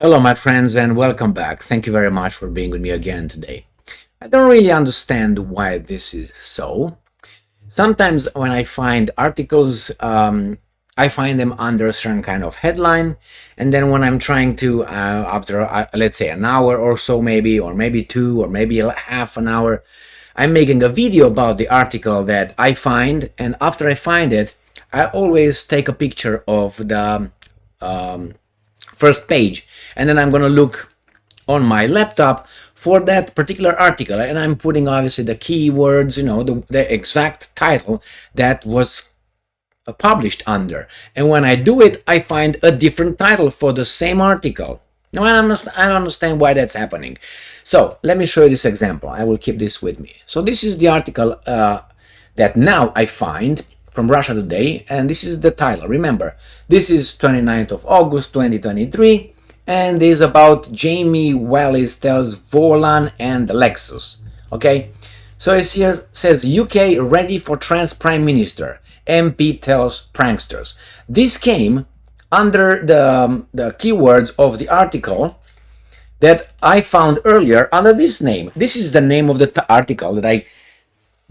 Hello, my friends, and welcome back. Thank you very much for being with me again today. I don't really understand why this is so. Sometimes when I find articles, I find them under a certain kind of headline, and then when I'm trying to, after let's say an hour or so, maybe two, or maybe half an hour, I'm making a video about the article that I find, and after I find it, I always take a picture of the first page, and then I'm going to look on my laptop for that particular article, and I'm putting obviously the keywords, the exact title that was published under. And when I do it, I find a different title for the same article. Now I don't understand why that's happening. So let me show you this example. I will keep this with me. So this is the article that now I find from Russia Today, and this is the title. Remember, this is 29th of August 2023, and is about Jamie Wallis tells Volan and Lexus. Okay, so it here says UK ready for trans prime minister, MP tells pranksters. This came under the keywords of the article that I found earlier under this name. This is the name of the article that I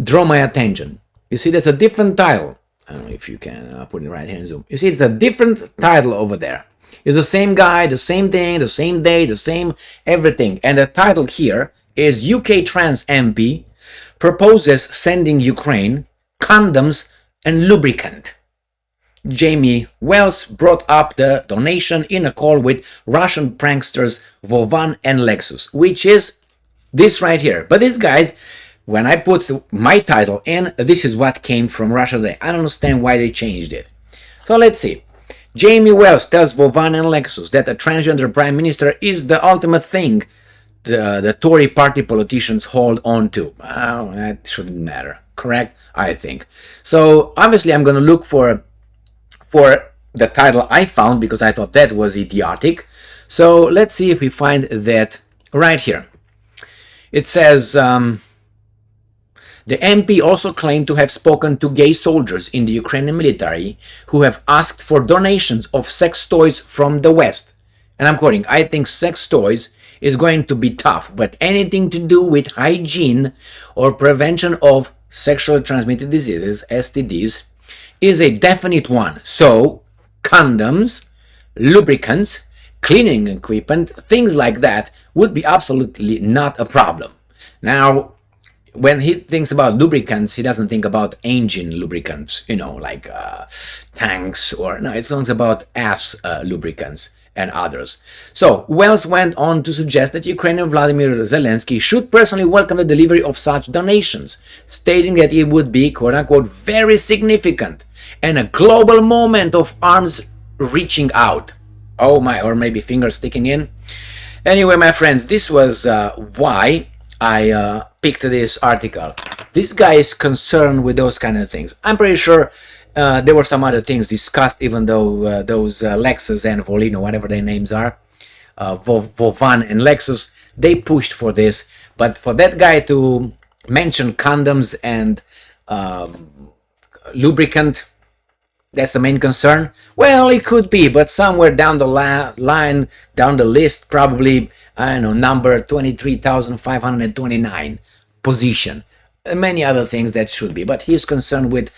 draw my attention. You see, that's a different title. I don't know if you can put it right here in Zoom. You see, it's a different title over there. It's the same guy, the same thing, the same day, the same everything. And the title here is UK trans MP proposes sending Ukraine condoms and lubricant. Jamie Wells brought up the donation in a call with Russian pranksters Vovan and Lexus, which is this right here. But these guys, when I put my title in, this is what came from Russia Today. I don't understand why they changed it. So let's see. Jamie Wells tells Vovan and Lexus that a transgender prime minister is the ultimate thing the Tory party politicians hold on to. Oh, that shouldn't matter. Correct? I think. So obviously I'm going to look for the title I found because I thought that was idiotic. So let's see if we find that right here. It says... the MP also claimed to have spoken to gay soldiers in the Ukrainian military who have asked for donations of sex toys from the West. And I'm quoting, I think sex toys is going to be tough, but anything to do with hygiene or prevention of sexually transmitted diseases, STDs, is a definite one. So, condoms, lubricants, cleaning equipment, things like that would be absolutely not a problem. Now, when he thinks about lubricants, he doesn't think about engine lubricants, like tanks or... No, it talks about ass lubricants and others. So, Wells went on to suggest that Ukrainian Vladimir Zelensky should personally welcome the delivery of such donations, stating that it would be, quote-unquote, very significant and a global moment of arms reaching out. Oh my, or maybe fingers sticking in. Anyway, my friends, this was why I picked this article. This guy is concerned with those kind of things. I'm pretty sure there were some other things discussed, even though those Lexus and Volino, whatever their names are, Vovan and Lexus, they pushed for this. But for that guy to mention condoms and lubricant, that's the main concern. Well, it could be, but somewhere down the line, down the list, probably, I don't know, number 23,529 position. Many other things that should be, but he's concerned with,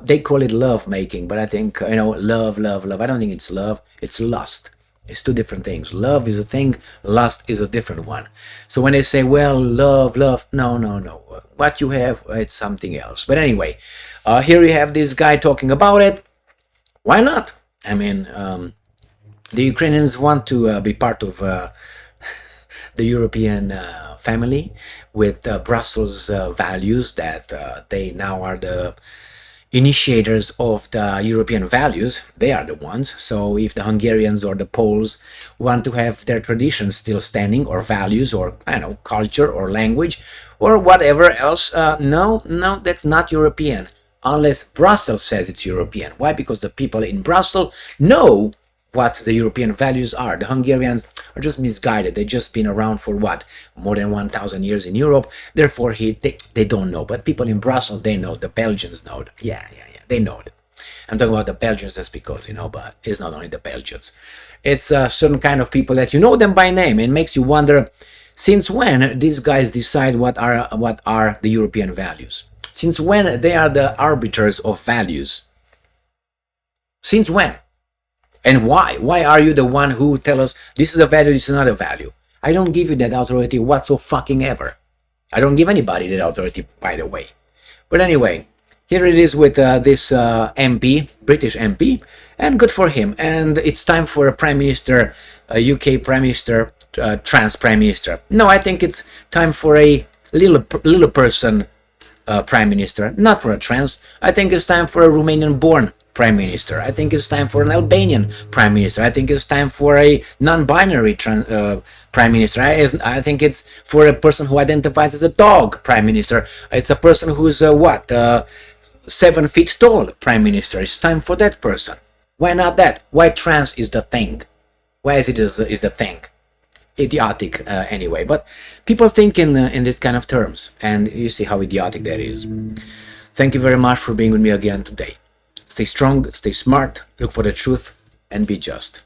they call it love making, but I think, love. I don't think it's love, it's lust. It's two different things. Love is a thing, lust is a different one. So when they say, well, love, no. What you have, it's something else. But anyway, here you have this guy talking about it. Why not? I mean, the Ukrainians want to be part of the European family with Brussels values that they now are the initiators of the European values. They are the ones. So if the Hungarians or the Poles want to have their traditions still standing, or values, or culture or language or whatever else, no, that's not European unless Brussels says it's European. Why? Because the people in Brussels know what the European values are. The Hungarians are just misguided. They've just been around for what? More than 1,000 years in Europe. Therefore, they don't know. But people in Brussels, they know. The Belgians know. Yeah. They know it. I'm talking about the Belgians just because, but it's not only the Belgians. It's a certain kind of people that you know them by name. It makes you wonder, since when these guys decide what are the European values? Since when they are the arbiters of values? Since when? And why? Why are you the one who tell us this is a value, this is not a value? I don't give you that authority whatsoever. I don't give anybody that authority, by the way. But anyway, here it is with this MP, British MP, and good for him. And it's time for a Prime Minister, a UK Prime Minister, trans Prime Minister. No, I think it's time for a little person Prime Minister, not for a trans. I think it's time for a Romanian-born Prime Minister. I think it's time for an Albanian Prime Minister. I think it's time for a non-binary Prime Minister. I think it's for a person who identifies as a dog Prime Minister. It's a person who's 7 feet tall Prime Minister. It's time for that person. Why not that? Why trans is the thing? Why is the thing? Idiotic anyway. But people think in this kind of terms, and you see how idiotic that is. Thank you very much for being with me again today. Stay strong, stay smart, look for the truth, and be just.